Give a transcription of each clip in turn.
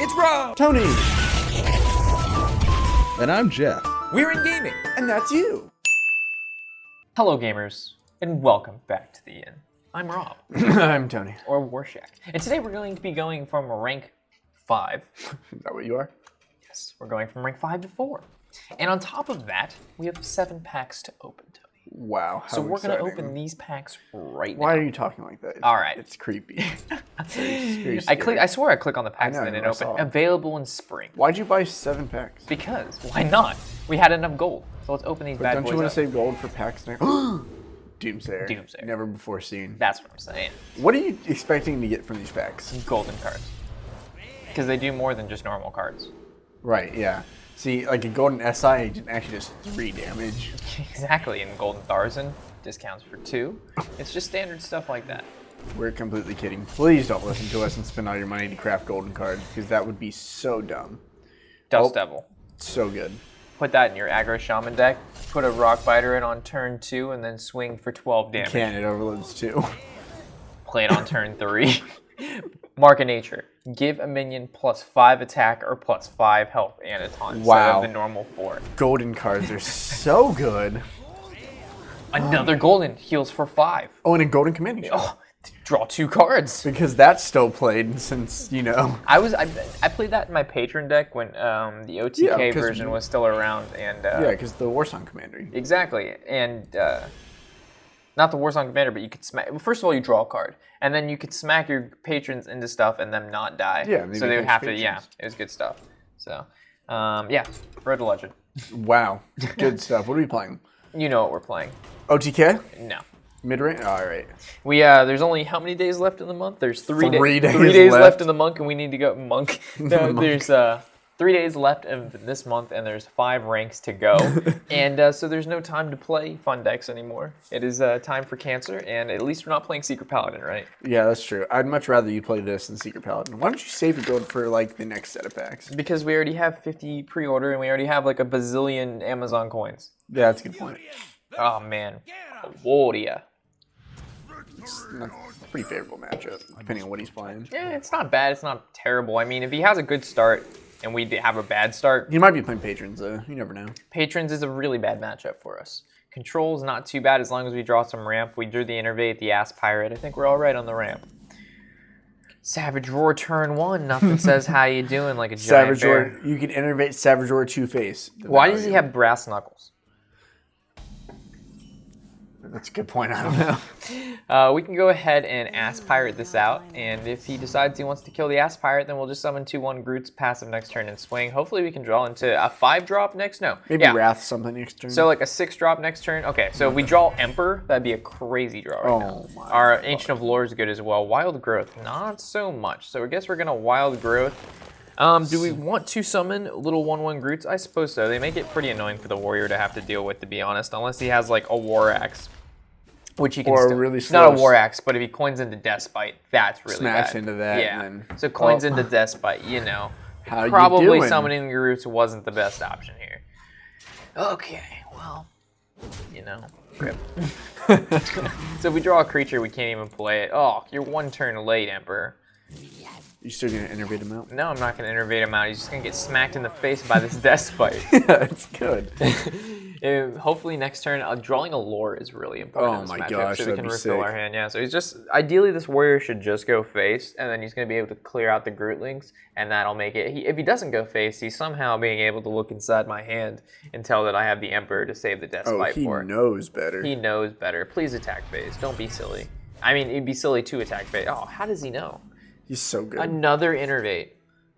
It's Rob! Tony! And I'm Jeff. We're in gaming. And that's you. Hello gamers, and welcome back to the inn. I'm Rob. I'm Tony. Or Warshack. And today we're going to be going from rank 5. Is that what you are? Yes, we're going from rank 5 to 4. And on top of that, we have 7 packs to open, Tony. Wow, how So we're going to exciting. open these packs right now. Why are you talking like that? All right. It's creepy. Very I swore I click on the packs and then it I opened. saw it. Available in spring. Why'd you buy 7 packs? Because, why not? We had enough gold. So let's open these But bad don't boys you want up. to save gold for packs next? Doomsayer. Doomsayer. Never before seen. That's what I'm saying. What are you expecting to get from these packs? Golden cards. Because they do more than just normal cards. Right, yeah. See, like a golden SI agent actually does 3 damage. Exactly, and Golden Tharzan discounts for 2. It's just standard stuff like that. We're completely kidding. Please don't listen to us and spend all your money to craft golden cards, because that would be so dumb. Dust Devil. So good. Put that in your aggro shaman deck. Put a rock biter in on turn 2 and then swing for 12 damage. Can, it overloads too. Play it on turn 3. Mark of Nature. Give a minion plus 5 attack or plus 5 health and a taunt instead Wow. of the normal 4. Golden cards are so good. Another golden heals for 5. Oh, and a golden commanding shot. Oh, draw 2 cards. Because that's still played since, you know. I played that in my patron deck when the OTK 'cause version was still around and Yeah, because the Warshack commander. exactly, and not the Warsong Commander, but you could smack. Well, first of all, you draw a card, and then you could smack your patrons into stuff and them not die. Yeah, so they would have to. Yeah, patrons. it was good stuff. So, yeah, Road to Legend. Wow. Good stuff. What are we playing? You know what we're playing? OTK? No. Mid-range? All right. We there's only how many days left in the month? There's 3 3 days 3 days left. left in the month, and we need to go monk. No, Monk. there's 3 days left of this month, and there's 5 ranks to go, and so there's no time to play fun decks anymore. It is time for Cancer, and at least we're not playing Secret Paladin, right? Yeah, that's true. I'd much rather you play this than Secret Paladin. Why don't you save your gold for, like, the next set of packs? Because we already have 50 pre-order, and we already have like a bazillion Amazon coins. Yeah, that's a good point. Oh man, Warrior. It's a pretty favorable matchup, depending on what he's playing. Yeah, it's not bad. It's not terrible. I mean, if he has a good start and we have a bad start, He might be playing Patrons, though. You never know. Patrons is a really bad matchup for us. Control's not too bad as long as we draw some ramp. We drew the Innervate, the Ass Pirate. I think we're all right on the ramp. Savage Roar turn 1. Nothing says how you doing like a giant Savage bear. Roar. You can innervate Savage Roar Two-Face. Why does he have brass knuckles? That's a good point. I don't know. We can go ahead and Ass Pirate this out, and if he decides he wants to kill the Ass Pirate, then we'll just summon 2/1 Groot's passive next turn and swing. Hopefully we can draw into a 5-drop next. No, Maybe yeah. Wrath something next turn. So like a 6-drop next turn. Okay, so if we draw Emperor, that'd be a crazy draw right now. my Our Ancient of Lore is good as well. Wild Growth, not so much. So I guess we're gonna Wild Growth. Do we want to summon little 1/1 Groots? I suppose so. They make it pretty annoying for the warrior to have to deal with, to be honest, unless he has like a War Axe. Which he can Or still, really not a slow War Axe, but if he coins into Deathbite, that's really Smash bad. into that, Yeah. and then- So coins well, into Deathbite, you know. How you Probably doing? summoning the Roots wasn't the best option here. Okay, well, you know, rip. So if we draw a creature, we can't even play it. Oh, you're 1 turn late, Emperor. You still gonna innervate him out? No, I'm not going to innervate him out. He's just going to get smacked in the face by this Deathbite. Yeah, it's good. Hopefully next turn, drawing a lore is really important in this my matchup, gosh, so we that'd can be refill sick. our hand. Yeah, so he's just ideally this warrior should just go face, and then he's going to be able to clear out the Grootlings, and that'll make it. If he doesn't go face, he's somehow being able to look inside my hand and tell that I have the Emperor to save the Death Oh, Spite he for. knows better. He knows better. Please attack phase. Don't be silly. I mean, it'd be silly to attack phase. Oh, how does he know? He's so good. Another Innervate.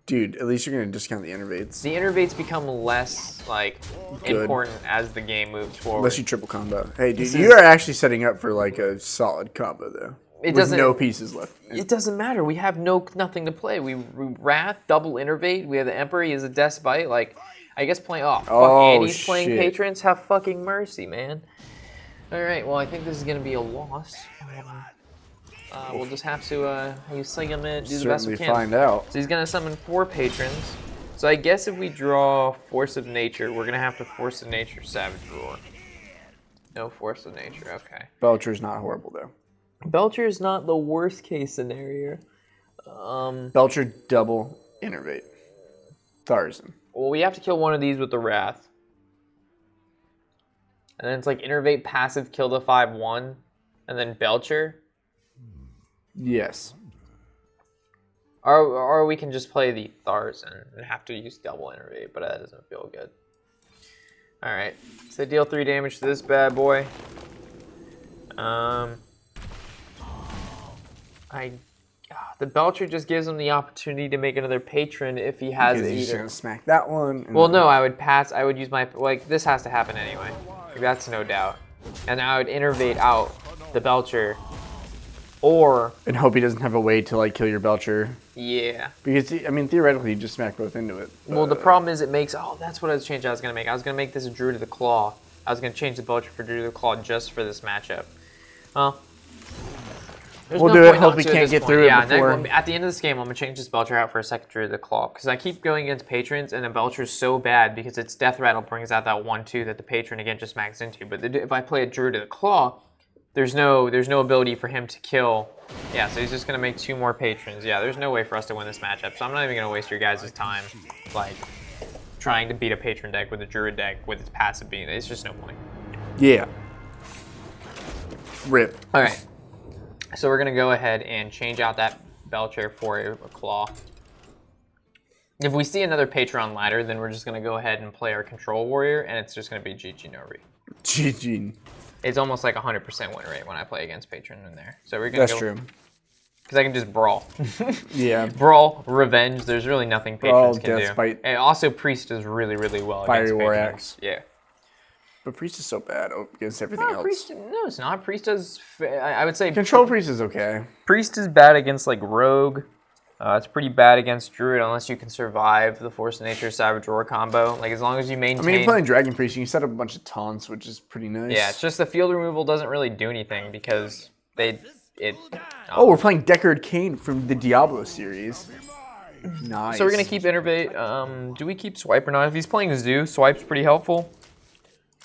Dude, at least you're going to discount the innervates. The Innervates become less like Good. important as the game moves forward. Unless you triple combo. Hey, dude, This you is- are actually setting up for like a solid combo, though. It with doesn't- no pieces left. It doesn't matter. We have nothing to play. We Wrath, double Innervate. We have the Emperor. He has a Death Bite. Like, I guess playing. Oh, fuck. Oh, and he's playing shit. Patrons. Have fucking mercy, man. All right. Well, I think this is gonna be a loss. We'll just have to use Sigament, do the best we Certainly can. find out. So he's gonna summon 4 Patrons. So I guess if we draw Force of Nature, we're gonna have to Force of Nature Savage Roar. No Force of Nature. Okay. Belcher's not horrible, though. Belcher is not the worst case scenario. Belcher double innervate. Tharson. Well, we have to kill one of these with the Wrath. And then it's like Innervate, passive, kill the 5/1, and then Belcher. Yes. Or we can just play the Tharson and have to use double Innervate, but that doesn't feel good. Alright, so deal 3 damage to this bad boy. The Belcher just gives him the opportunity to make another patron if he has Because he's just either. gonna smack that one. Well, no, I would pass. I would use my, like, this has to happen anyway. Like, that's no doubt. And I would Innervate out the Belcher. Or... And hope he doesn't have a way to, like, kill your Belcher. Yeah. Because, I mean, theoretically, you just smack both into it. Well, the problem is it makes... Oh, that's what I was changing. I was going to make. I was going to make this a Druid of the Claw. I was going to change the Belcher for Druid of the Claw just for this matchup. Well... We'll do it. Hope we can't get through it before. At the end of this game, I'm going to change this Belcher out for a second Druid of the Claw. Because I keep going against patrons, and the Belcher is so bad because its Death Rattle brings out that 1/2 that the patron, again, just max into. But if I play a Druid of the Claw, there's no ability for him to kill. Yeah, so he's just going to make 2 more patrons. Yeah, there's no way for us to win this matchup. So I'm not even going to waste your guys' time, like, trying to beat a patron deck with a Druid deck with its passive being. It's just no point. Yeah. Rip. All right. So we're going to go ahead and change out that Belcher for a Claw. If we see another Patron ladder, then we're just going to go ahead and play our Control Warrior, and it's just going to be GG no re. GG. It's almost like 100% win rate when I play against Patron in there. So we're going to That's true. Because I can just Brawl. Yeah. Brawl, Revenge, there's really nothing Patrons can Death do. Spite. And also Priest does really, really well Fiery against War Patrons. Axe. Yeah. But Priest is so bad against everything else. Priest, no, it's not. Priest does... I would say... Control Priest is okay. Priest is bad against, like, Rogue. It's pretty bad against Druid unless you can survive the Force of Nature Savage Roar combo. Like, as long as you maintain... I mean, you're playing Dragon Priest, you can set up a bunch of taunts, which is pretty nice. Yeah, it's just the field removal doesn't really do anything because Oh, we're playing Deckard Cain from the Diablo series. Nice. So we're going to keep Innervate. Do we keep Swipe or not? If he's playing Zoo, Swipe's pretty helpful.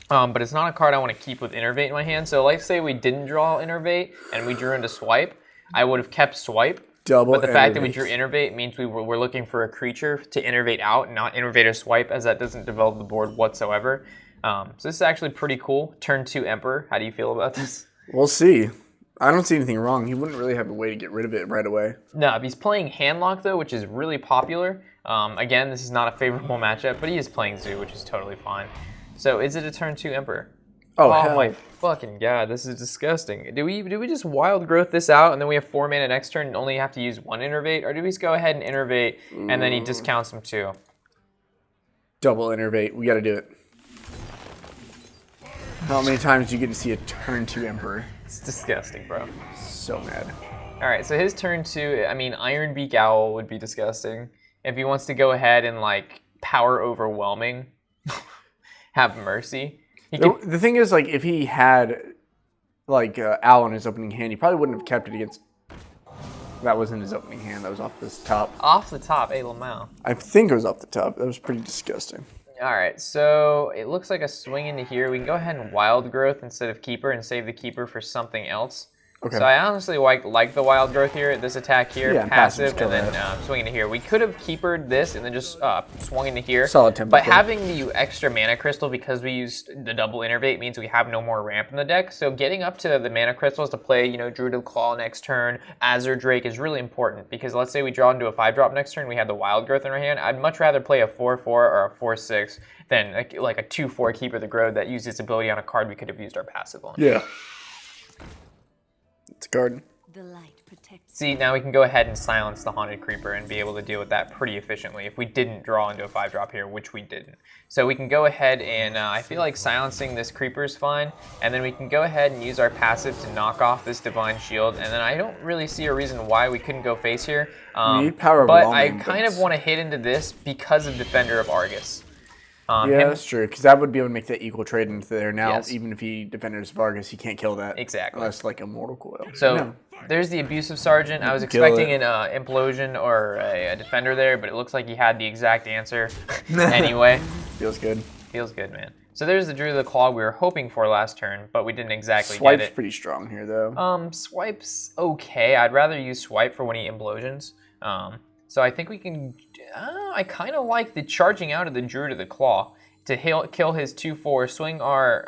But it's not a card I want to keep with Innervate in my hand. So let's say we didn't draw Innervate and we drew into Swipe. I would have kept Swipe. Double but the fact that we Innervate. drew Innervate means we're looking for a creature to Innervate out, not Innervate or Swipe, as that doesn't develop the board whatsoever. So this is actually pretty cool. Turn 2 Emperor. How do you feel about this? We'll see. I don't see anything wrong. He wouldn't really have a way to get rid of it right away. No, he's playing Handlock, though, which is really popular. Again, this is not a favorable matchup, but he is playing Zoo, which is totally fine. So is it a turn 2 Emperor? Oh, Oh hell. my fucking god, this is disgusting. Do we just Wild Growth this out and then we have 4 mana next turn and only have to use 1 Innervate? Or do we just go ahead and Innervate and then he discounts them too? Double Innervate. We got to do it. How many times do you get to see a turn 2 Emperor? It's disgusting, bro. So mad. Alright, so his turn 2, I mean, Ironbeak Owl would be disgusting. If he wants to go ahead and, like, Power Overwhelming, have Mercy. The thing is, like, if he had, like, Owl in his opening hand, he probably wouldn't have kept it against... That wasn't his opening hand. That was off this top. Off the top, Lamau. I think it was off the top. That was pretty disgusting. Alright, so it looks like a swing into here. We can go ahead and Wild Growth instead of Keeper and save the Keeper for something else. Okay. So I honestly like the Wild Growth here, this attack here, Yeah, passive, passive's and still then swing into here. We could have Keepered this and then just swung into here. Solid tempo. But having the extra Mana Crystal because we used the double Innervate means we have no more ramp in the deck. So getting up to the Mana Crystals to play, you know, Druid of the Claw next turn, Azure Drake is really important because let's say we draw into a 5-drop next turn, we have the Wild Growth in our hand. I'd much rather play a 4-4 or a 4-6 than like a 2-4 Keeper the Grove that uses ability on a card we could have used our passive on. Yeah. It's a garden. The light protects. See, now we can go ahead and silence the Haunted Creeper and be able to deal with that pretty efficiently if we didn't draw into a 5-drop here, which we didn't. So we can go ahead and I feel like silencing this Creeper is fine, and then we can go ahead and use our passive to knock off this Divine Shield, and then I don't really see a reason why we couldn't go face here. We need Power but I Overwhelming, kind of want to hit into this because of Defender of Argus. Yeah, that's true. Because that would be able to make that equal trade into there. Now, Yes. even if he defended Vargas, he can't kill that. Exactly. Unless, like, Immortal Coil. So No. there's the Abusive Sergeant. I was Kill expecting it. an Implosion or a Defender there, but it looks like he had the exact answer anyway. Feels good. Feels good, man. So there's the Druid of the Claw we were hoping for last turn, but we didn't exactly Swipe's get it. pretty strong here, though. Swipe's okay. I'd rather use Swipe for when he Implosions. So I think we can... I kind of like the charging out of the Druid of the Claw to kill his 2/4, swing our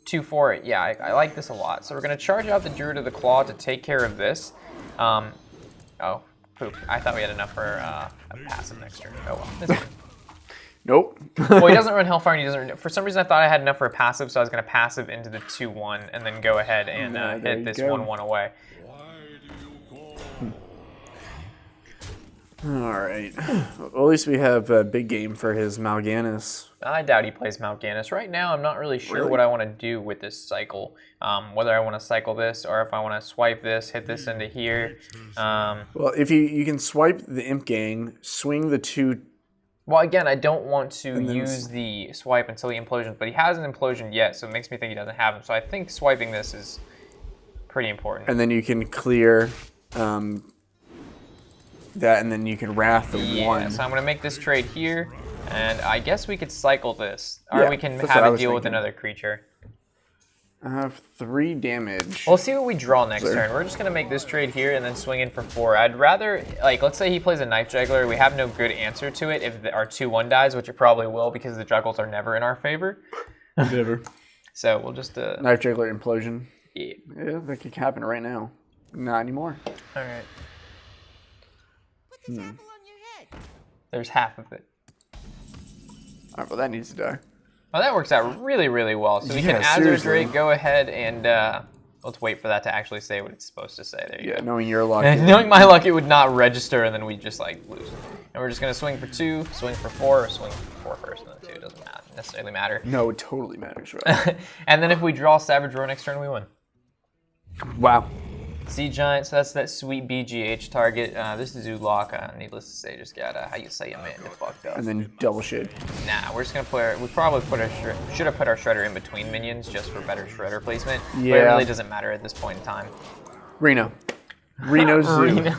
2/4. Yeah, I like this a lot. So we're going to charge out the Druid of the Claw to take care of this. Oh, poop. I thought we had enough for a passive next turn. Oh, well. That's good. Nope. Well, he doesn't run Hellfire, and he doesn't... For some reason, I thought I had enough for a passive, so I was going to passive into the 2/1 and then go ahead and hit this 1/1 away. All right. Well, at least we have a big game for his Mal'Ganis. I doubt he plays Mal'Ganis. Right now, I'm not really sure what I want to do with this cycle. Whether I want to cycle this or if I want to swipe this, hit this into here. Well, if you can swipe the Imp Gang, swing the 2... Well, again, I don't want to use the swipe until he implosions, but he hasn't implosioned yet, so it makes me think he doesn't have him. So I think swiping this is pretty important. And then you can clear that, and then you can Wrath the 1. So I'm going to make this trade here, and I guess we could cycle this, or we can have it deal with another creature. I have 3 damage. We'll see what we draw next turn. We're just going to make this trade here and then swing in for 4. I'd rather, like, let's say he plays a Knife Juggler. We have no good answer to it if our 2/1 dies, which it probably will because the juggles are never in our favor. Never. So we'll just... Knife Juggler Implosion. Yeah. Yeah, that could happen right now. Not anymore. All right. Put this apple on your head. There's half of it. All right, well, that needs to die. Well, that works out really, really well. So we can Azure Drake, go ahead and let's wait for that to actually say what it's supposed to say. There you go. Knowing your luck. Knowing my luck, it would not register, and then we just like lose. And we're just gonna swing for 2, swing for 4, or swing for 4 first, and then 2. It doesn't necessarily matter. No, it totally matters. Right? And then if we draw Savage Roar next turn, we win. Wow. Sea Giant, so that's that sweet BGH target. This is Ulaka, needless to say, just got how you say it, man, fucked up. And then double shade. Nah, we're just gonna put we probably should have put our Shredder in between minions just for better Shredder placement. Yeah. But it really doesn't matter at this point in time. Reno Zoo. Reno.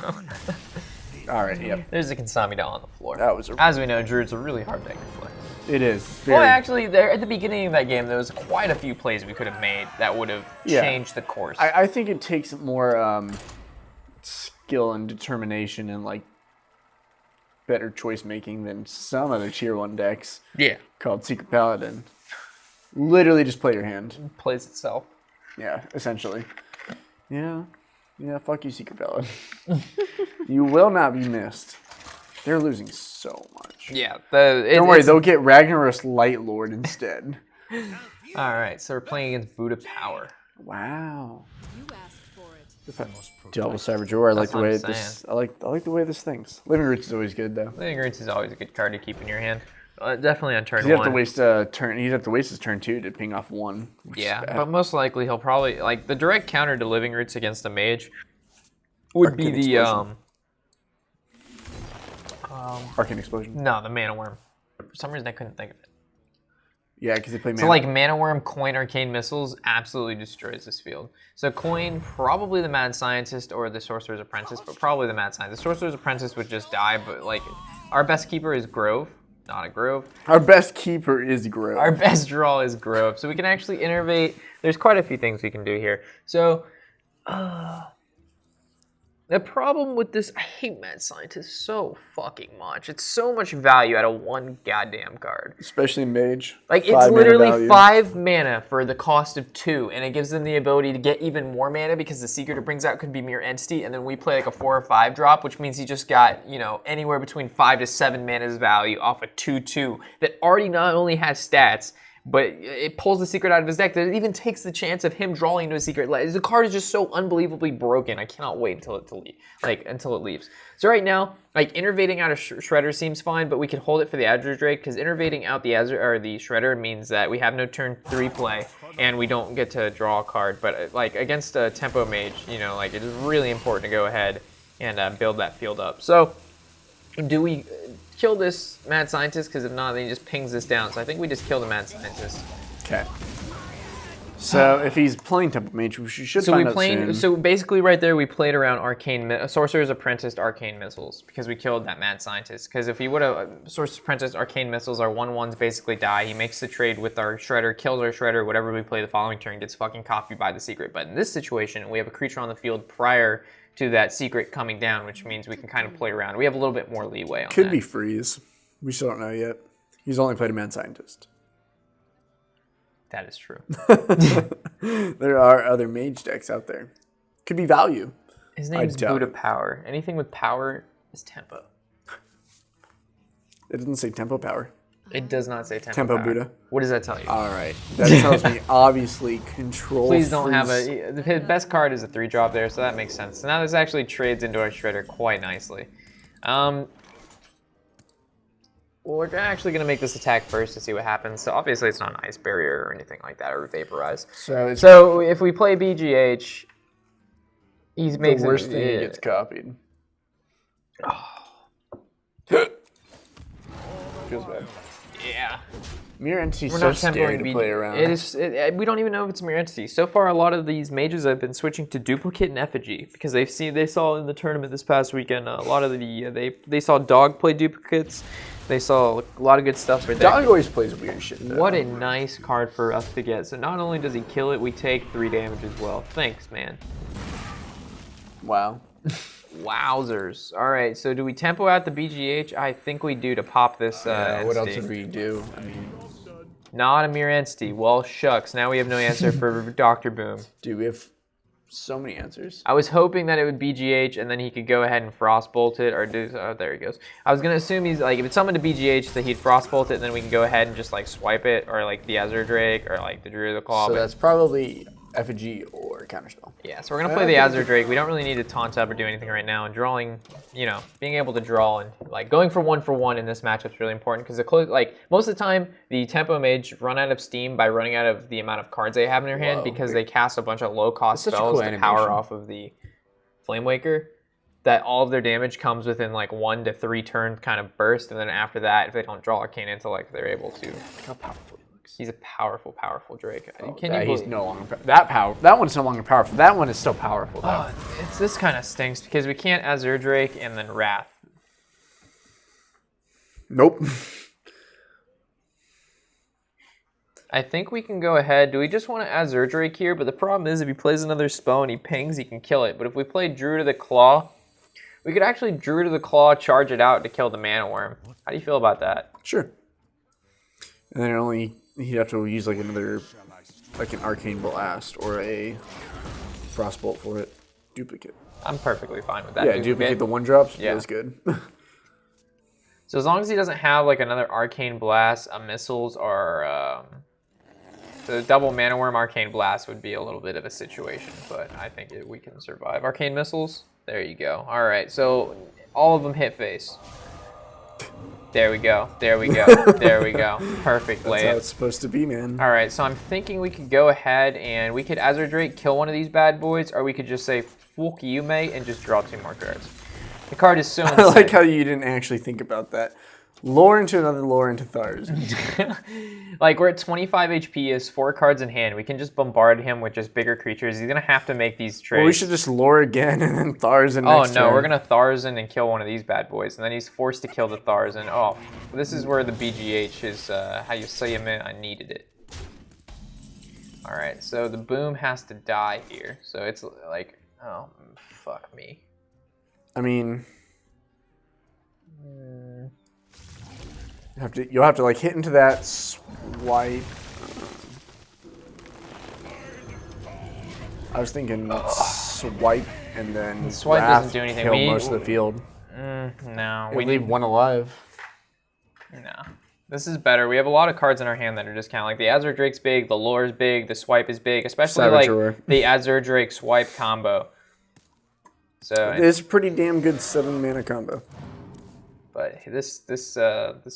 All right, yep. There's a Consamida on the floor. That was As we know, Druid's a really hard deck to play. It is. Well, actually, there at the beginning of that game, there was quite a few plays we could have made that would have changed the course. I think it takes more skill and determination and like better choice making than some other tier 1 decks. Yeah. Called Secret Paladin. Literally just play your hand. It plays itself. Yeah, essentially. Yeah. Yeah, fuck you, Secret Paladin. You will not be missed. They're losing so much. Yeah. Don't worry, they'll get Ragnaros Light Lord instead. All right, so we're playing against Buddha Power. Wow. You asked for it. Double Savage Roar. I like the what way I'm this. I like the way this thinks. Living Roots is always good though. Living Roots is always a good card to keep in your hand. Definitely on turn 1. He'd have to waste a turn. He'd have to waste his turn 2 to ping off 1. Yeah, but most likely he'll probably like the direct counter to Living Roots against a mage would be the Arcane Explosion. no, the Mana Worm. For some reason I couldn't think of it. Yeah, because they play Mana. So like Mana Worm, Coin, Arcane Missiles absolutely destroys this field. So Coin, probably the Mad Scientist or the Sorcerer's Apprentice, but probably the Mad Scientist. The Sorcerer's Apprentice would just die, but like our best keeper is Grove, not a Grove. Our best keeper is Grove. Our best draw is Grove, so we can actually innervate. There's quite a few things we can do here. So the problem with this, I hate Mad Scientist so fucking much. It's so much value out of one goddamn card. Especially Mage. Like, it's 5 mana literally value. 5 mana for the cost of 2, and it gives them the ability to get even more mana because the secret it brings out could be Mere Entity, and then we play like a 4 or 5 drop, which means he just got, you know, anywhere between 5 to 7 mana's value off a 2/2 that already not only has stats, but it pulls the secret out of his deck. That it even takes the chance of him drawing into a secret. The card is just so unbelievably broken. I cannot wait until it leaves. So right now, like innervating out a Shredder seems fine, but we can hold it for the Azure Drake because innervating out the the Shredder means that we have no turn 3 play and we don't get to draw a card. But like against a Tempo Mage, you know, like it is really important to go ahead and build that field up. So do we kill this Mad Scientist? Because if not, then he just pings this down. So I think we just kill the Mad Scientist. Okay. So if he's playing Temple Mage, we should find out soon. So basically right there, we played around Sorcerer's Apprentice Arcane Missiles because we killed that Mad Scientist. Because if he would have Sorcerer's Apprentice Arcane Missiles, our 1/1s basically die. He makes the trade with our Shredder, kills our Shredder, whatever we play the following turn gets fucking copied by the secret. But in this situation, we have a creature on the field prior to that secret coming down, which means we can kind of play around. We have a little bit more leeway on Could that. be freeze. We still don't know yet. He's only played a mad scientist. That is true. There are other mage decks out there. Could be value. His name is Buddha Power. Anything with power is tempo. It doesn't say tempo power. It does not say Tempo power. Buddha. What does that tell you? All right. That tells me obviously control. Please don't have freeze. his best card is a 3-drop there, so that makes sense. So now this actually trades into our Shredder quite nicely. Well, we're actually going to make this attack first to see what happens. So obviously it's not an Ice Barrier or anything like that, or Vaporize. So if we play BGH, he makes the worst thing gets copied. Feels bad. Yeah. Mirror Entity's We're so not scary to templing play around. It is. We don't even know if it's Mirror Entity. So far, a lot of these mages have been switching to Duplicate and Effigy because they saw in the tournament this past weekend a lot of they saw Dog play duplicates. They saw a lot of good stuff for that. Dog always plays weird shit, though. What a nice card for us to get. So not only does he kill it, we take 3 damage as well. Thanks, man. Wow. Wowzers. All right, so do we tempo out the BGH? I think we do to pop this What else entity. would we do? I mean, Not a Mirror Entity. Well, shucks. Now we have no answer for Dr. Boom. dude, we have so many answers. I was hoping that it would BGH and then he could go ahead and Frostbolt it or do. Oh, there he goes. I was gonna assume he's like if it's summoned to BGH that he'd Frostbolt it, and then we can go ahead and just like swipe it, or like the Azure Drake or like the Druid of the Claw. So but that's probably effigy or counterspell. yeah, so we're gonna play the Azure Drake. We don't really need to taunt up or do anything right now. And drawing, you know, being able to draw and like going for one in this matchup is really important because like most of the time the tempo mage run out of steam by running out of the amount of cards they have in their hand because they cast a bunch of low cost That's such a spells cool to power animation. off of the Flame Waker. That all of their damage comes within like 1 to 3 turn kind of burst, and then after that, if they don't draw Arcane Intellect, they're able to. How powerful he looks. He's a powerful Drake. He's no longer that one's no longer powerful. That one is still powerful though. Oh, this kind of stinks because we can't Azure Drake and then Wrath. Nope. I think we can go ahead. Do we just want to Azure Drake here? But the problem is if he plays another spell and he pings, he can kill it. But if we play Druid of the Claw, we could actually Druid of the Claw, charge it out to kill the Mana Worm. How do you feel about that? Sure. And then he'd have to use like another, like an Arcane Blast or a Frostbolt for it. Duplicate. I'm perfectly fine with that. Yeah, duplicate the 1-drops. Yeah. Feels good. So as long as he doesn't have like another Arcane Blast, a Missiles, or the double Mana Worm Arcane Blast would be a little bit of a situation, but I think we can survive. Arcane Missiles, there you go. All right, so all of them hit face. There we go, there we go, there we go. Perfect That's how layup. it's supposed to be, man. All right, so I'm thinking we could go ahead and we could Azure Drake, kill one of these bad boys, or we could just say, fuck you, mate, and just draw 2 more cards. The card is so insane. I like how you didn't actually think about that. Lore into another lore into Thars. Like, we're at 25 HP, he has 4 cards in hand. We can just bombard him with just bigger creatures. He's going to have to make these trades. Well, we should just lore again and then Tharzen Oh, next no, turn. we're going to Tharzen and kill one of these bad boys. And then he's forced to kill the Tharzen. Oh, this is where the BGH is, how you say it, I needed it. All right, so the boom has to die here. So it's like, oh, fuck me. I mean... You'll have to like hit into that swipe. I was thinking swipe and then Swipe Wrath, doesn't do anything. kill most of the field. No, We leave one alive. No. This is better. We have a lot of cards in our hand that are just kind of like the Azure Drake's big, the Lore is big, the Swipe is big, especially Savage like Roar. the Azure Drake Swipe combo. So, It's a pretty damn good 7-mana combo. but this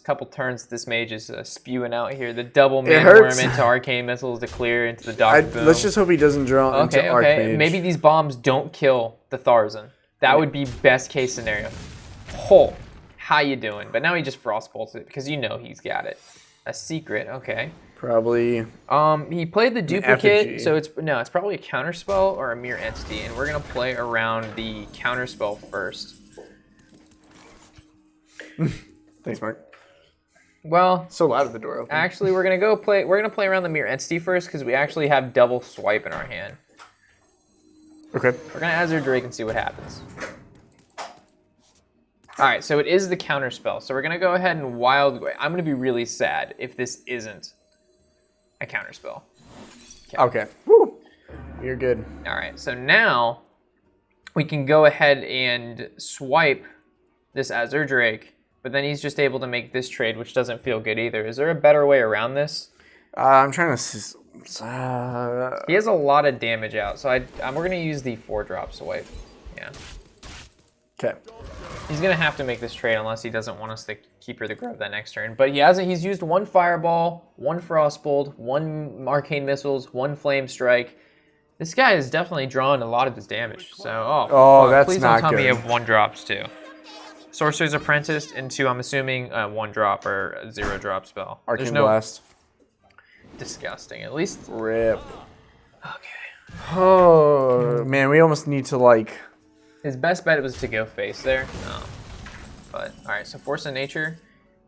couple turns, this mage is spewing out here. The double It Mana hurts. Worm into Arcane Missiles to clear into the Doctor Boom. Let's just hope he doesn't draw into okay. Archmage. Maybe these bombs don't kill the Tharzen. That would be best case scenario. Oh, how you doing? But now he just Frostbolts it because you know he's got it. A secret, okay. Probably. He played the effigy. duplicate, so it's probably a counterspell or a mirror entity, and we're gonna play around the counterspell first. Thanks, Mark. Well, So loud at the door open. actually, we're gonna play around the mirror entity first because we actually have double swipe in our hand. Okay. We're gonna Azure Drake and see what happens. All right, so it is the counter spell. So we're gonna go ahead and Wild. I'm gonna be really sad if this isn't a counter spell. Okay. Woo. You're good. All right, so now we can go ahead and swipe this Azure Drake, but then he's just able to make this trade, which doesn't feel good either. Is there a better way around this? I'm trying to. He has a lot of damage out, so we're gonna use the 4-drop swipe. Yeah. Okay. He's gonna have to make this trade unless he doesn't want us to Keeper the Grove that next turn. But he hasn't. He's used 1 Fireball, 1 Frostbolt, 1 Arcane Missiles, 1 Flame Strike. This guy is definitely drawing a lot of his damage. So, fuck, that's please not don't tell me you good. have 1-drops too. Sorcerer's Apprentice into, I'm assuming, a 1-drop or a 0-drop spell. Arcane Blast. Disgusting. At least. Rip. Okay. Oh man, we almost need to like. His best bet was to go face there. But all right, so Force of Nature,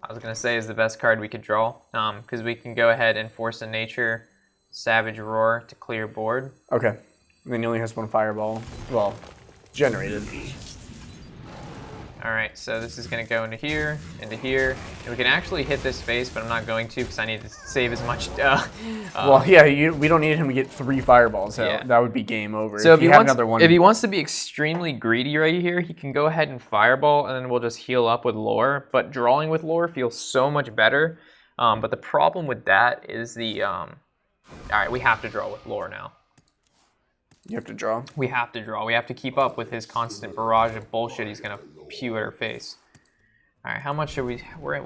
I was gonna say is the best card we could draw, because we can go ahead and Force of Nature, Savage Roar to clear board. Okay. And then he only has 1 Fireball. Well, generated. All right, so this is gonna go into here, and we can actually hit this face, but I'm not going to because I need to save as much. Well, yeah, we don't need him to get 3 Fireballs. So Yeah. that would be game over. So if he had wants, another one, if he wants to be extremely greedy right here, he can go ahead and Fireball, and then we'll just heal up with Lore. But drawing with Lore feels so much better. But the problem with that is the. All right, we have to draw with Lore now. you have to draw. We have to draw. We have to keep up with his constant barrage of bullshit he's gonna pew at our face. All right, how much are we? We're at.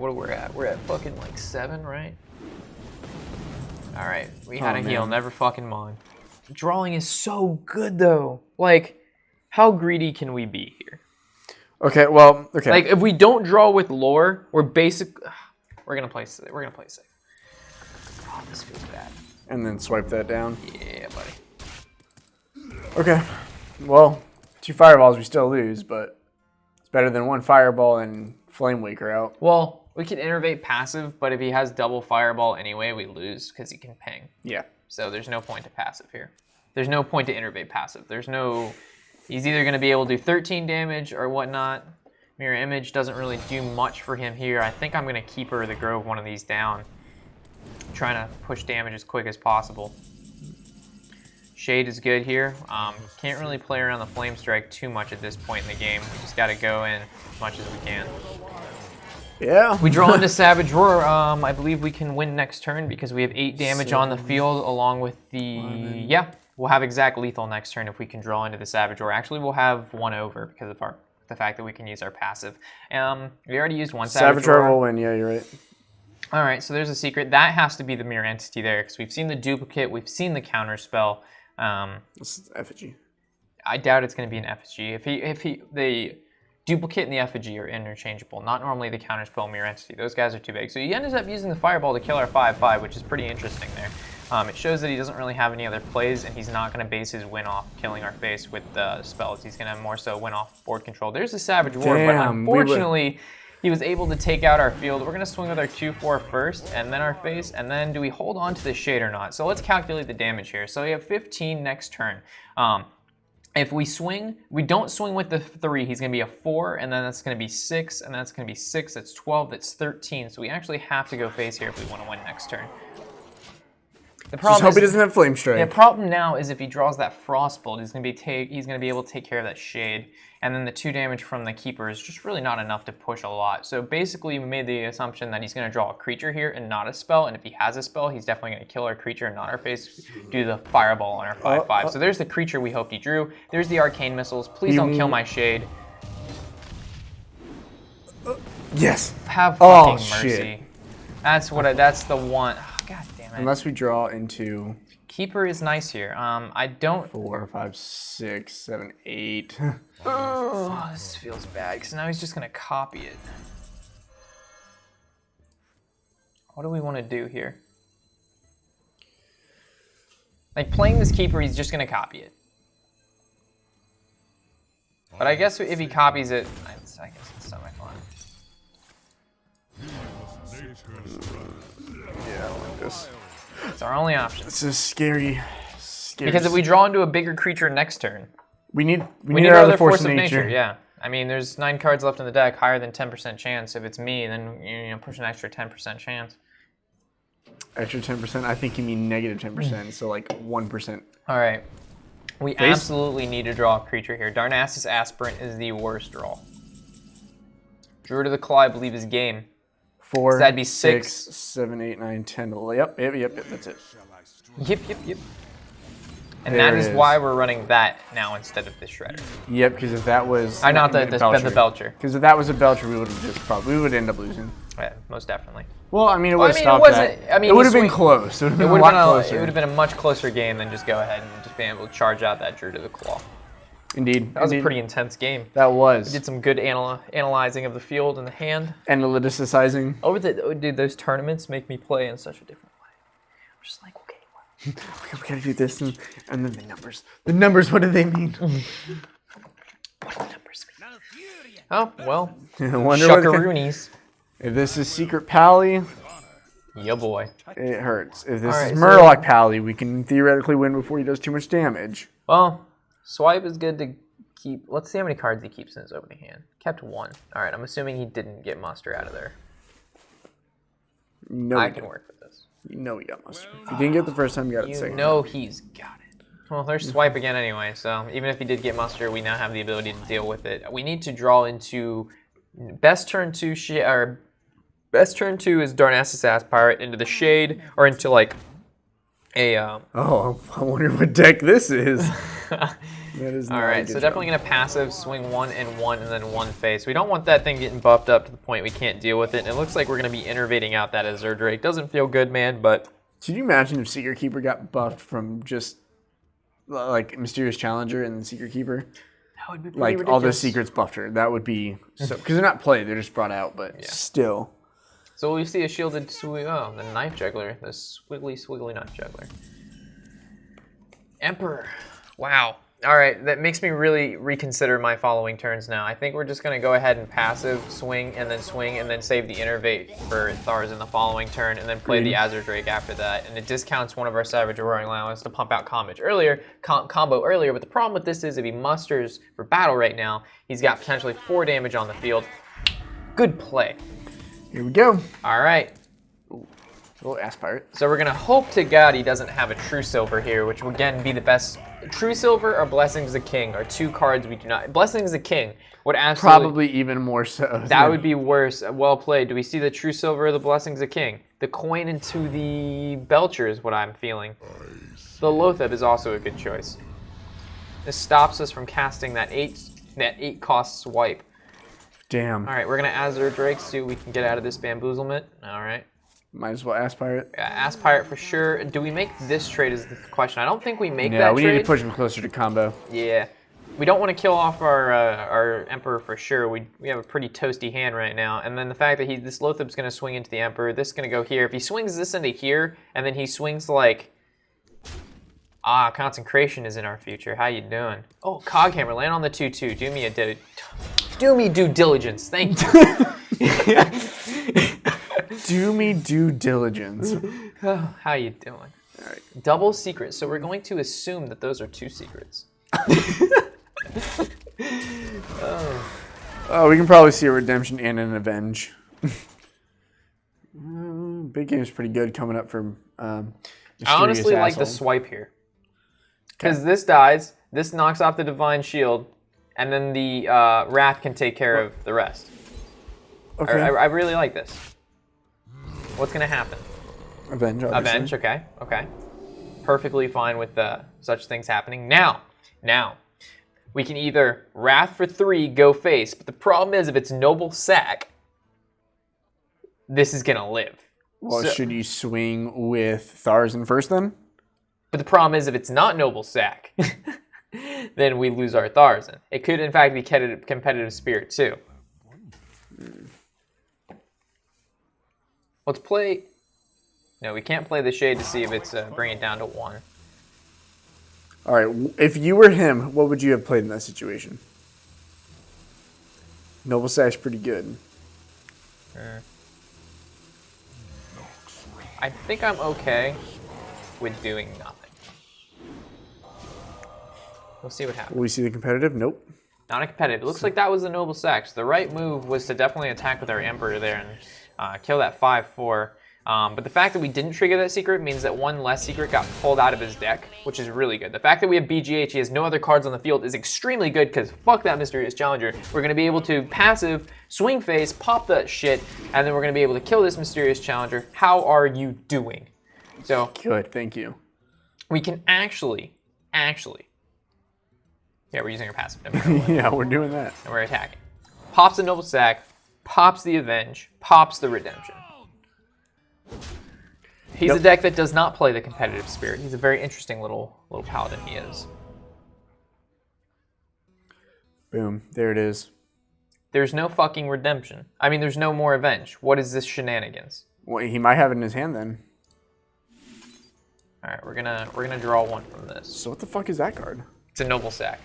We're at fucking like 7, right? All right, we had a heal. Man. Never fucking mind. Drawing is so good though. Like, how greedy can we be here? Okay, well, okay. Like, if we don't draw with Lore, we're gonna play safe. We're gonna play safe. Oh, this feels bad. And then swipe that down. Yeah, buddy. Okay. Well, 2 Fireballs we still lose, but it's better than 1 Fireball and Flame Waker out. Well, we can innervate passive, but if he has double Fireball anyway, we lose because he can ping. Yeah. So there's no point to passive here. There's no point to innervate passive. He's either going to be able to do 13 damage or whatnot. Mirror Image doesn't really do much for him here. I think I'm going to Keeper the Grove one of these down. Trying to push damage as quick as possible. Shade is good here. Can't really play around the Flame Strike too much at this point in the game. We just got to go in as much as we can. Yeah. We draw into Savage Roar. I believe we can win next turn because we have 8 damage on the field along with the... Yeah, we'll have exact lethal next turn if we can draw into the Savage Roar. Actually, we'll have 1 over because of the fact that we can use our passive. We already used 1 Savage Roar. will win, yeah, you're right. All right, so there's a secret. That has to be the mirror entity there because we've seen the duplicate, we've seen the counter spell. This is effigy. I doubt it's going to be an effigy. The duplicate and the effigy are interchangeable, not normally the counterspell mirror entity. Those guys are too big. So he ends up using the Fireball to kill our 5/5, which is pretty interesting there. It shows that he doesn't really have any other plays, and he's not going to base his win off killing our face with the spells. He's going to more so win off board control. There's the Savage Roar, but unfortunately, he was able to take out our field. We're going to swing with our 2/4 first, and then our face, and then do we hold on to the Shade or not? So let's calculate the damage here. So we have 15 next turn. If we don't swing with the 3, he's going to be a 4, and then that's going to be 6, and that's going to be 6, that's 12, that's 13. So we actually have to go face here if we want to win next turn. The problem Just hope he doesn't have Flame Strike. The problem now is if he draws that Frostbolt, he's going to be able to take care of that Shade, and then the 2 damage from the Keeper is just really not enough to push a lot. So basically, we made the assumption that he's going to draw a creature here and not a spell, and if he has a spell, he's definitely going to kill our creature and not our face, do the Fireball on our 5/5. So there's the creature we hoped he drew. There's the Arcane Missiles. Please don't kill my Shade. Yes. Have fucking mercy. Shit. That's the one. Oh, God damn it. Unless we draw into... Keeper is nice here. I don't... 4, 5, 6, 7, 8. Oh, this feels bad because now he's just gonna copy it. What do we want to do here? Like playing this Keeper, he's just gonna copy it. But I guess if he copies it, I guess it's semi-fun. Yeah, I like this. It's our only option. It's a scary... Because if we draw into a bigger creature next turn, We need our other force of nature. Yeah. I mean, there's 9 cards left in the deck, higher than 10% chance. If it's me, then push an extra 10% chance. Extra 10%? I think you mean negative 10%, so like 1%. All right. We Face? absolutely need to draw a creature here. Darnassus Aspirant is the worst draw. Druid of the Claw, I believe, is game. 4, So that'd be 6, 6. 7, 8, 9, 10. Yep, that's it. Yep. And There that it is is. why we're running that now instead of this Shredder. Yep, because if that was... Not the Belcher. Because if that was a Belcher, we would have just probably... We would end up losing. Yeah, most definitely. Well, I mean, it would have stopped that. It would have been close. It would have been a lot closer. It would have been a much closer game than just go ahead and just being able to charge out that Druid of the Claw. Indeed. That was a pretty intense game. That was. We did some good analyzing of the field and the hand. Analyticizing. Dude, those tournaments make me play in such a different way. I'm just like, okay, we gotta do this, and then the numbers. The numbers, what do they mean? What do the numbers mean? Oh, well. Shuckaroonies. If this is Secret Pally, yeah, boy. it hurts. If this is Murloc Pally, we can theoretically win before he does too much damage. Well, Swipe is good to keep. Let's see how many cards he keeps in his opening hand. Kept 1. All right, I'm assuming he didn't get Muster out of there. No, I can work with this. You know he got Muster. If he didn't get it the first time, you got it the second time. He's got it. Well, there's Swipe again anyway, so even if he did get Muster, we now have the ability to deal with it. We need to draw into best turn 2 best turn 2 is Darnassus Aspirant into the Shade or into like a Oh, I wonder what deck this is. That is all right, so definitely going to passive, swing 1 and 1, and then 1 face. We don't want that thing getting buffed up to the point we can't deal with it. And it looks like we're going to be innervating out that Azure Drake. Doesn't feel good, man, but... Could you imagine if Secret Keeper got buffed from just, like, Mysterious Challenger and then Secret Keeper? That would be pretty like, ridiculous. all the secrets buffed her. That would be... so because they're not played, they're just brought out, but still. So we see a shielded... Oh, the Knife Juggler. The swiggly Knife Juggler. Emperor. Wow. All right, that makes me really reconsider my following turns now. I think we're just going to go ahead and passive, swing, and then save the Innervate for Thars in the following turn, and then play the Azure Drake after that. And it discounts one of our Savage Roaring Lions to pump out combo earlier, but the problem with this is if he musters for battle right now, he's got potentially 4 damage on the field. Good play. Here we go. All right. Little Aspirant. So we're going to hope to God he doesn't have a True Silver here, which will again be the best. True Silver or Blessings the King are 2 cards we do not. Blessings the King would absolutely... Probably even more so. That would be worse. Well played. Do we see the True Silver or the Blessings the King? The coin into the Belcher is what I'm feeling. The Lotheb is also a good choice. This stops us from casting that 8 cost swipe. Damn. All right, we're going to Azure Drake, see what we can get out of this bamboozlement. All right. Might as well Aspirant. Yeah, Aspirant for sure. Do we make this trade is the question. I don't think we make that trade. trade. No, we need to push him closer to combo. Yeah. We don't want to kill off our Emperor for sure. We have a pretty toasty hand right now. And then the fact that this Lotheb's going to swing into the Emperor. This is going to go here. If he swings this into here, and then he swings like... Consecration is in our future. How you doing? Oh, Coghammer, land on the 2/2. Do me due diligence. Thank you. Do me due diligence. Oh, how you doing? All right. Double secret. So we're going to assume that those are 2 secrets. Oh, we can probably see a redemption and an avenge. Big game's pretty good coming up from I honestly like the swipe here. Because this dies, this knocks off the Divine Shield, and then the Wrath can take care of the rest. Okay. I really like this. What's going to happen? Avenge, obviously. Avenge, okay. Perfectly fine with such things happening. Now, we can either Wrath for 3, go face, but the problem is if it's Noble Sack, this is going to live. Well, should you swing with Tharzan first then? But the problem is if it's not Noble Sack, then we lose our Tharzan. It could, in fact, be competitive Spirit, too. Let's play... No, we can't play the Shade to see if it's bring it down to 1. All right, if you were him, what would you have played in that situation? Noble Sack's pretty good. I think I'm okay with doing nothing. We'll see what happens. Will we see the competitive? Nope. Not a competitive. It looks like that was the noble sacks. The right move was to definitely attack with our Emperor there and kill that 5/4. But the fact that we didn't trigger that secret means that one less secret got pulled out of his deck, which is really good. The fact that we have BGH, he has no other cards on the field, is extremely good because fuck that Mysterious Challenger. We're going to be able to passive, swing face, pop that shit, and then we're going to be able to kill this Mysterious Challenger. How are you doing? So Good, thank you. we can actually, yeah, we're using our passive. Yeah, we're doing that. And we're attacking. Pops the Noble Sack, pops the Avenge, pops the Redemption. He's a deck that does not play the competitive spirit. He's a very interesting little paladin he is. Boom, there it is. There's no fucking Redemption. I mean, there's no more Avenge. What is this shenanigans? Well, he might have it in his hand then. All right, we're gonna draw one from this. So what the fuck is that card? It's a Noble Sack.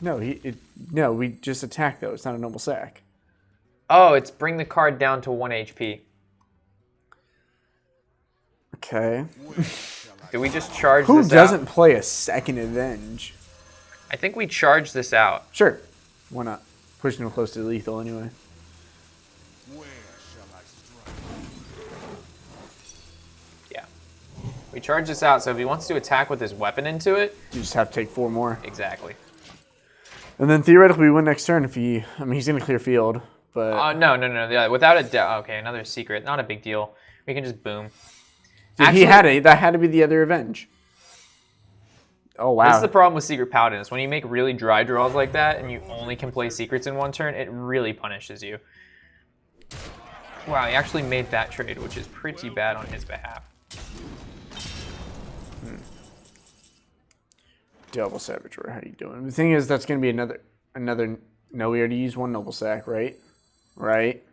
No, no, we just attacked though. It's not a noble sack. Oh, it's bring the card down to 1 HP. Okay. Do we just charge Who this doesn't out? play a second Avenge? I think we charge this out. Sure. Why not? Pushing him close to lethal anyway. Yeah. We charge this out, so if he wants to attack with his weapon into it... You just have to take 4 more. Exactly. And then theoretically we win next turn if he... I mean, he's going to clear field, but... No. Yeah, without a doubt. Okay, another secret. Not a big deal. We can just boom. Dude, Actually, that had to be the other Avenge. Oh, wow. This is the problem with Secret Paladins. When you make really dry draws like that and you only can play secrets in one turn, it really punishes you. Wow, he actually made that trade, which is pretty bad on his behalf. Double Saboteur, how you doing? The thing is, that's going to be another... No, we already used 1 Noble Sack, right? Right?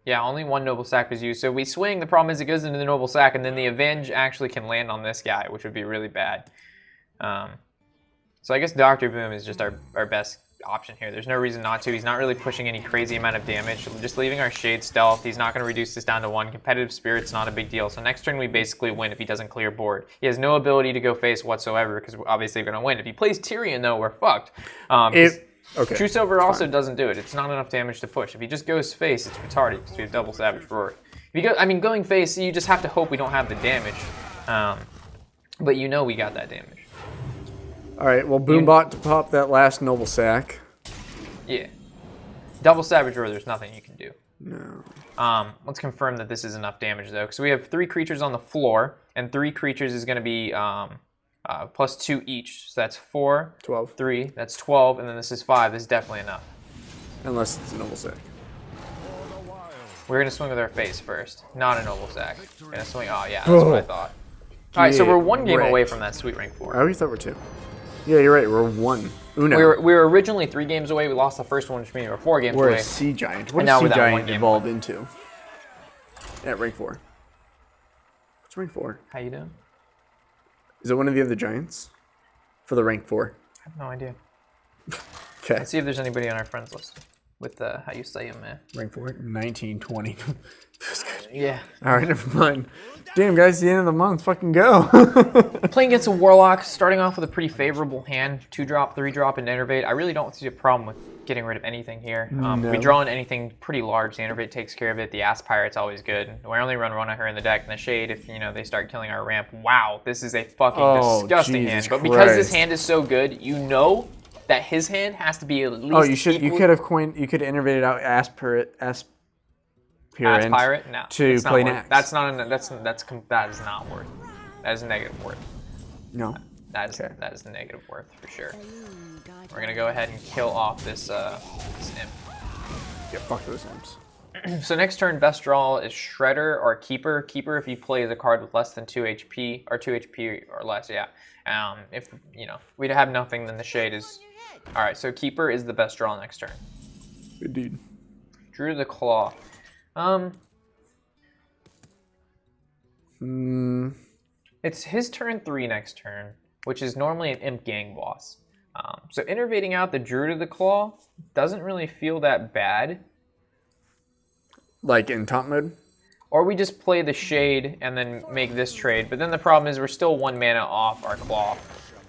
Yeah, only 1 Noble Sack was used. So we swing, the problem is it goes into the Noble Sack, and then the Avenge actually can land on this guy, which would be really bad. So I guess Dr. Boom is just our best option here. There's no reason not to. He's not really pushing any crazy amount of damage. We're just leaving our Shade Stealth. He's not going to reduce this down to 1. Competitive Spirit's not a big deal. So next turn we basically win if he doesn't clear board. He has no ability to go face whatsoever because we're obviously going to win. If he plays Tyrion, though, we're fucked. Okay. True Silver also doesn't do it. It's not enough damage to push. If he just goes face, it's retarded because we have double Savage Roar. If you go, I mean, going face, you just have to hope we don't have the damage. But you know we got that damage. All right, well, Boombot to pop that last Noble Sack. Yeah. Double Savage Roar, there's nothing you can do. No. Let's confirm that this is enough damage, though, because we have 3 creatures on the floor, and 3 creatures is going to be plus 2 each. So that's 4, 12. 3, that's 12, and then this is 5. This is definitely enough. Unless it's a Noble Sack. We're going to swing with our face first, not a Noble Sack. We're going to swing, oh yeah, that's what I thought. All right, so we're 1 game away from that sweet rank 4. I always thought we're 2. Yeah, you're right, we're 1. Uno. We were originally 3 games away. We lost the first one, which means we were 4 games We're away. a Sea Giant. What And does now Sea we're that 1 Giant game evolve into? At rank 4. What's rank 4? How you doing? Is it one of the other giants? For the rank 4. I have no idea. Okay. Let's see if there's anybody on our friends list with how you say them, man. Rank 4? 19, 20. Feels good. Yeah. Alright, never mind. Damn, guys, the end of the month. Fucking go. Playing against a Warlock, starting off with a pretty favorable hand. 2-drop, 3-drop, and Innervate. I really don't see a problem with getting rid of anything here. If we draw in anything pretty large, the Innervate takes care of it. The Ass Pirate's always good. We only run her in the deck, and the Shade, if they start killing our ramp. Wow, this is a fucking disgusting hand. But because this hand is so good, you know that his hand has to be at least. Oh, you could have coined. You could have innervated out Ass Pirate. Ass Pirate? No. To play Nax. That is not worth. That is negative worth. No. That is negative worth for sure. We're gonna go ahead and kill off this imp. Yeah, fuck those imps. So next turn, best draw is Shredder or Keeper. Keeper if you play a card with less than 2 HP or 2 HP or less, yeah. If we'd have nothing, then the Shade is. All right, so Keeper is the best draw next turn. Indeed. Drew the Claw. It's his turn 3 next turn, which is normally an Imp Gang boss. So innervating out the Druid of the Claw doesn't really feel that bad. Like in top mode? Or we just play the Shade and then make this trade. But then the problem is we're still 1 mana off our Claw.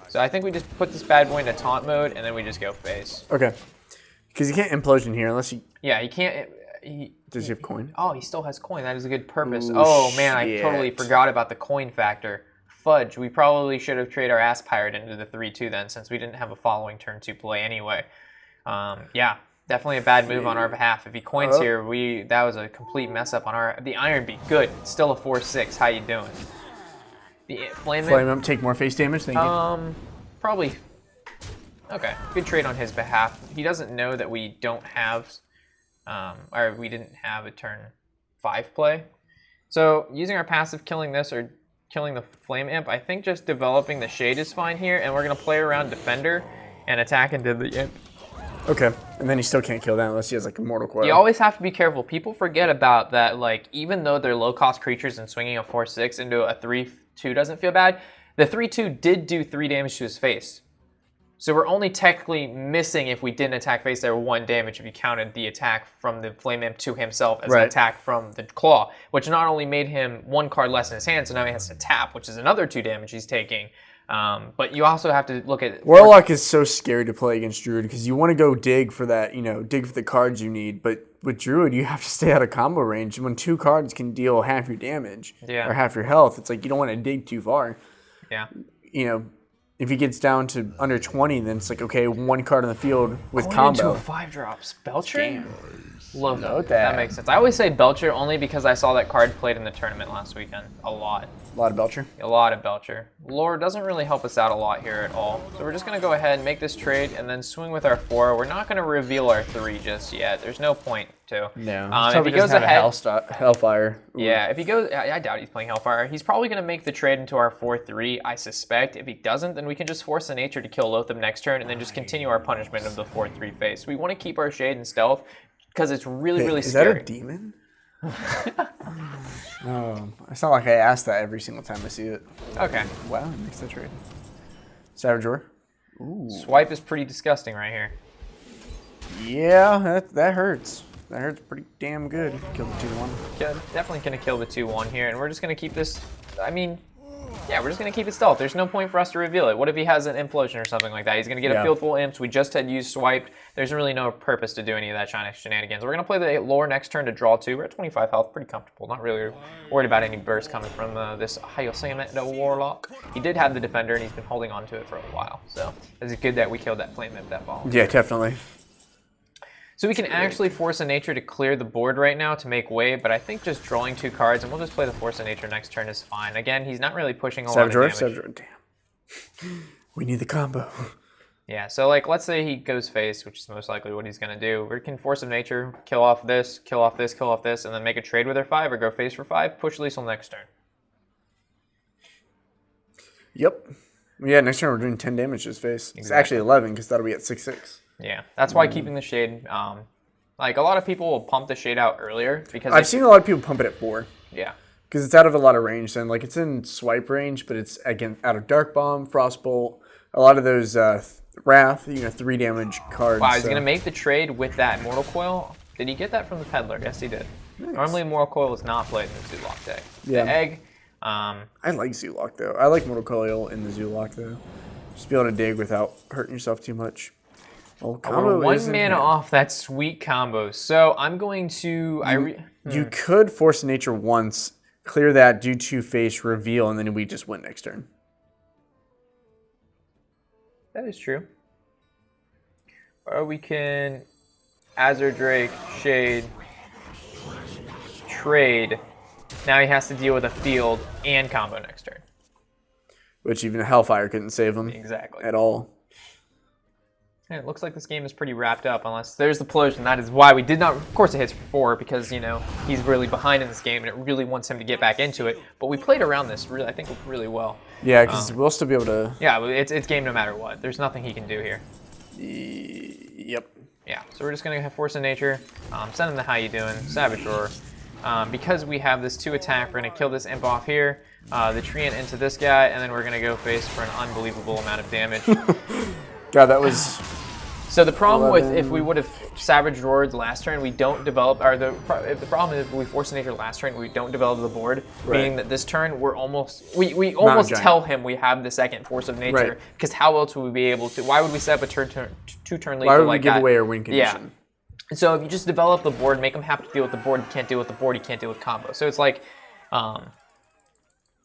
So I think we just put this bad boy into taunt mode and then we just go face. Okay. Because you can't implosion here unless you... Yeah, he can't... Does he have coin? Oh, he still has coin. That is a good purpose. Ooh, oh, man, I shit. totally forgot about the coin factor. Fudge. We probably should have traded our Ass Pirate into the 3-2 then, since we didn't have a following turn 2 play anyway. Yeah, definitely a bad move on our behalf. If he coins here, that was a complete mess up on our... The Iron Beak, good. Still a 4-6. How you doing? The Flame Imp, take more face damage, thank you. Probably... Okay, good trade on his behalf. He doesn't know that we don't have... or we didn't have a turn 5 play. So using our passive, killing this or killing the Flame Imp, I think just developing the Shade is fine here, and we're going to play around Defender and attack into the Imp. Okay, and then he still can't kill that unless he has like Immortal Coil. You always have to be careful. People forget about that, like, even though they're low-cost creatures and swinging a 4-6 into a 3-2 doesn't feel bad, the 3-2 did do 3 damage to his face. So we're only technically missing if we didn't attack face there 1 damage if you counted the attack from the Flame Imp to himself as an attack from the Claw, which not only made him 1 card less in his hand, so now he has to tap, which is another 2 damage he's taking. But you also have to look at... Warlock is so scary to play against Druid because you want to go dig for that, dig for the cards you need, but with Druid you have to stay out of combo range. When 2 cards can deal half your damage or half your health, it's like you don't want to dig too far. Yeah. If he gets down to under 20, then it's like, okay, 1 card on the field with Going combo. into a 5-drops. Belcher? Damn. Love Note that makes sense. I always say Belcher only because I saw that card played in the tournament last weekend. A lot. A lot of Belcher. A lot of Belcher. Lore doesn't really help us out a lot here at all. So we're just going to go ahead and make this trade and then swing with our 4. We're not going to reveal our 3 just yet. There's no point to. No. If he goes ahead, Hellfire. Ooh. Yeah, if he goes, I doubt he's playing Hellfire. He's probably going to make the trade into our 4-3, I suspect. If he doesn't, then we can just force the Nature to kill Loatheb next turn and then just continue our punishment of the 4-3 face. We want to keep our Shade and Stealth because it's really Is scary. Is that a demon? Oh, it's not like I ask that every single time I see it. Okay. Wow, it makes that trade. Savage Roar. Ooh. Swipe is pretty disgusting right here. Yeah, that hurts. That hurts pretty damn good. Kill the 2-1. Yeah, definitely going to kill the 2-1 here, and we're just going to keep this... I mean, yeah, we're just going to keep it stealth. There's no point for us to reveal it. What if he has an implosion or something like that? He's going to get a field full imps. We just had used swiped. There's really no purpose to do any of that shenanigans. We're going to play the lore next turn to draw 2. We're at 25 health, pretty comfortable. Not really worried about any burst coming from this the Warlock. He did have the Defender, and he's been holding on to it for a while. So it's good that we killed that Flame Imp that ball. Yeah, definitely. So we can actually Force of Nature to clear the board right now to make way, but I think just drawing 2 cards, and we'll just play the Force of Nature next turn is fine. Again, he's not really pushing a lot of damage. Savage Roar, damn. We need the combo. Yeah, so like, let's say he goes face, which is most likely what he's going to do. We can Force of Nature, kill off this, kill off this, kill off this, and then make a trade with our 5, or go face for 5, push Liesel next turn. Yep. Yeah, next turn we're doing 10 damage to his face. Exactly. It's actually 11, because that'll be at 6-6. Yeah, that's why keeping the Shade, like a lot of people will pump the Shade out earlier because I've seen a lot of people pump it at 4. Yeah. Because it's out of a lot of range then. Like it's in swipe range, but it's again out of Dark Bomb, Frostbolt, a lot of those Wrath, 3 damage cards. Wow, he's gonna make the trade with that Immortal Coil. Did he get that from the Peddler? Yes, he did. Nice. Normally Immortal Coil is not played in the Zoolock deck. Yeah. The Egg. I like Zoolock though. I like Mortal Coil in the Zoolock though. Just be able to dig without hurting yourself too much. Oh, we're 1 mana off that sweet combo. So I'm going to... You could Force Nature once, clear that, do 2 face, reveal, and then we just win next turn. That is true. Or we can Azure Drake, Shade, trade. Now he has to deal with a field and combo next turn. Which even Hellfire couldn't save him. Exactly. At all. And it looks like this game is pretty wrapped up unless there's the Plosion. That is why we did not... Of course it hits for 4 because, he's really behind in this game and it really wants him to get back into it. But we played around this, really, I think, really well. Yeah, because we'll still be able to... Yeah, it's game no matter what. There's nothing he can do here. Yep. Yeah, so we're just going to have Force of Nature, send him the How You Doing, Savage Roar. Because we have this 2 attack, we're going to kill this imp off here, the Treant into this guy, and then we're going to go face for an unbelievable amount of damage. God, that was... So the problem with if we would have Savage Roared last turn, we don't develop, or the problem is if we Force of Nature last turn, we don't develop the board, meaning that this turn we almost tell him we have the second Force of Nature, because how else would we be able to, why would we set up a two-turn lethal like that? Why would we give away our win condition? Yeah. So if you just develop the board, make him have to deal with the board, he can't deal with the board, he can't deal with combo. So it's like,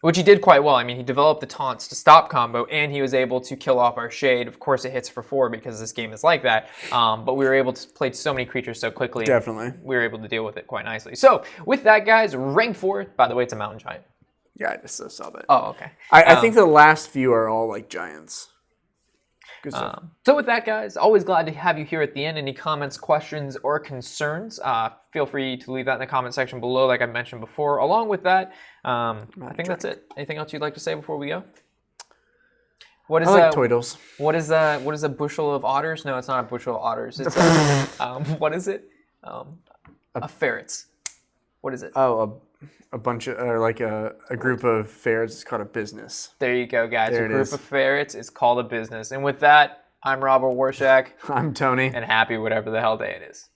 which he did quite well. I mean, he developed the taunts to stop combo, and he was able to kill off our Shade. Of course, it hits for 4 because this game is like that. But we were able to play so many creatures so quickly. Definitely. We were able to deal with it quite nicely. So with that, guys, rank 4. By the way, it's a mountain giant. Yeah, I just saw that. Oh, okay. I think the last few are all like giants. So with that, guys, always glad to have you here at the end. Any comments, questions, or concerns, feel free to leave that in the comment section below, like I mentioned before. Along with that, I think that's it. Anything else you'd like to say before we go? What is I like Toidles. What is a bushel of otters? No, it's not a bushel of otters. It's what is it? A ferrets. What is it? Oh, a bunch of, or like a group of ferrets is called a business. There you go, guys. A group of ferrets is called a business. And with that, I'm Robert Warshack. I'm Tony. And happy whatever the hell day it is.